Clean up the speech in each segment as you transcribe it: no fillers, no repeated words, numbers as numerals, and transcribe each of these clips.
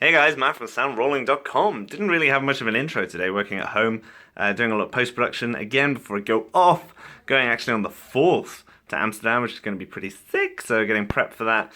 Hey guys, Matt from Soundrolling.com. Didn't really have much of an intro today, working at home, doing a lot of post-production. Again, before I go off, going actually on the 4th to Amsterdam, which is going to be pretty sick, so getting prepped for that.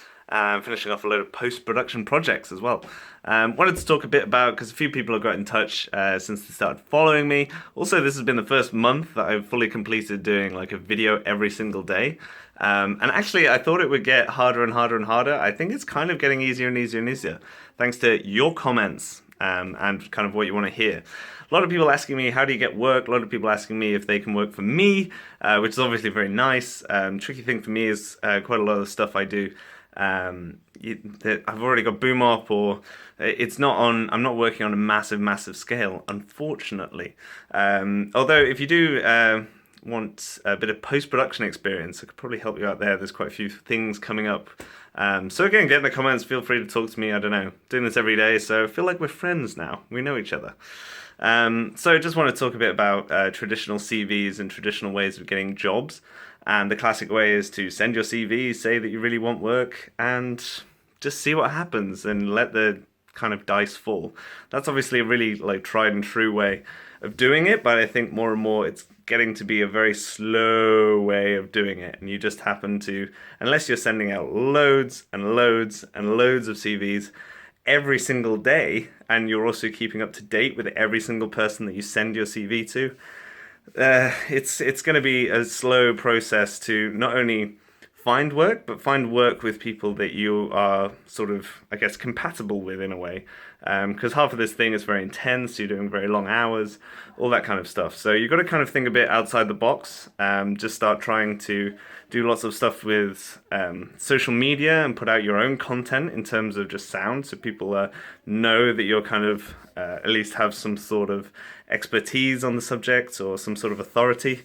Finishing off a load of post-production projects as well. Wanted to talk a bit about, because a few people have got in touch since they started following me. Also, this has been the first month that I've fully completed doing like a video every single day. And actually, I thought it would get harder and harder and harder. I think it's kind of getting easier and easier and easier, thanks to your comments and kind of what you want to hear. A lot of people asking me, how do you get work? A lot of people asking me if they can work for me, which is obviously very nice. Tricky thing for me is quite a lot of the stuff I do. I've already got Boom Up, or it's not on. I'm not working on a massive scale, unfortunately. Although if you do want a bit of post-production experience, I could probably help you out there. There's quite a few things coming up. So again, get in the comments. Feel free to talk to me. I don't know, doing this every day, so I feel like we're friends now. We know each other. So I just want to talk a bit about traditional CVs and traditional ways of getting jobs. And the classic way is to send your CV, say that you really want work, and just see what happens and let the kind of dice fall. That's obviously a really like tried and true way of doing it, but I think more and more it's getting to be a very slow way of doing it. And you just happen to, unless you're sending out loads and loads and loads of CVs every single day, and you're also keeping up to date with every single person that you send your CV to, it's going to be a slow process to not only find work, but find work with people that you are sort of, I guess, compatible with in a way. Because half of this thing is very intense, you're doing very long hours, all that kind of stuff. So you've got to kind of think a bit outside the box, just start trying to do lots of stuff with social media and put out your own content in terms of just sound, so people know that you're kind of, at least have some sort of expertise on the subject or some sort of authority.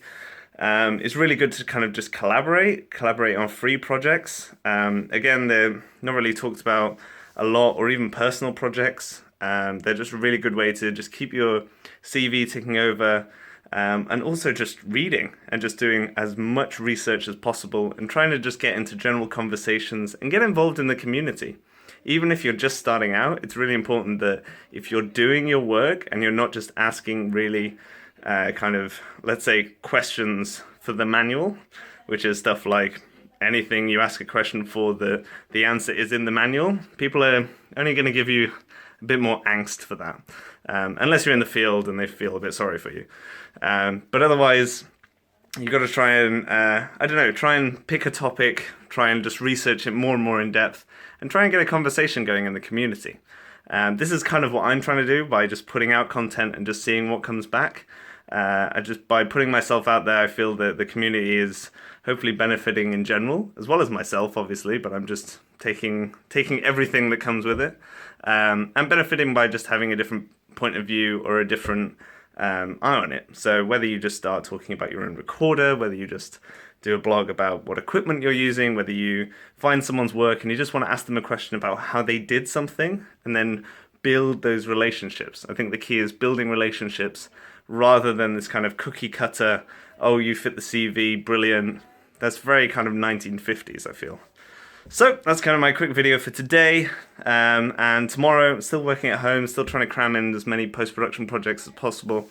It's really good to kind of just collaborate on free projects. Again, they're not really talked about a lot, or even personal projects. They're just a really good way to just keep your CV ticking over, and also just reading and just doing as much research as possible and trying to just get into general conversations and get involved in the community. Even if you're just starting out, it's really important that if you're doing your work and you're not just asking really kind of, let's say, questions for the manual, which is stuff like anything you ask a question for, the answer is in the manual, people are only going to give you a bit more angst for that, unless you're in the field and they feel a bit sorry for you. But otherwise, you got to try and, try and pick a topic, try and just research it more and more in depth, and try and get a conversation going in the community. This is kind of what I'm trying to do by just putting out content and just seeing what comes back. By putting myself out there, I feel that the community is hopefully benefiting in general, as well as myself, obviously, but I'm just taking everything that comes with it, and benefiting by just having a different point of view or a different eye on it. So whether you just start talking about your own recorder, whether you just do a blog about what equipment you're using, whether you find someone's work and you just want to ask them a question about how they did something, and then build those relationships. I think the key is building relationships rather than this kind of cookie cutter, oh, you fit the CV, brilliant. That's very kind of 1950s, I feel. So that's kind of my quick video for today. And tomorrow, I'm still working at home, still trying to cram in as many post-production projects as possible.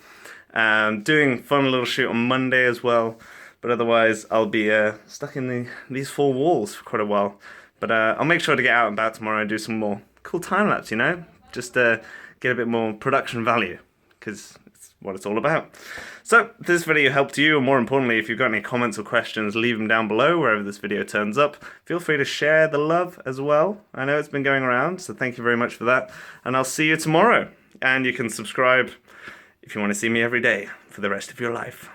Doing fun little shoot on Monday as well. But otherwise, I'll be stuck in these four walls for quite a while. But I'll make sure to get out and about tomorrow and do some more cool time-lapse, just get a bit more production value, because it's what it's all about. So, if this video helped you, or more importantly, if you've got any comments or questions, leave them down below wherever this video turns up. Feel free to share the love as well. I know it's been going around, so thank you very much for that. And I'll see you tomorrow. And you can subscribe if you want to see me every day for the rest of your life.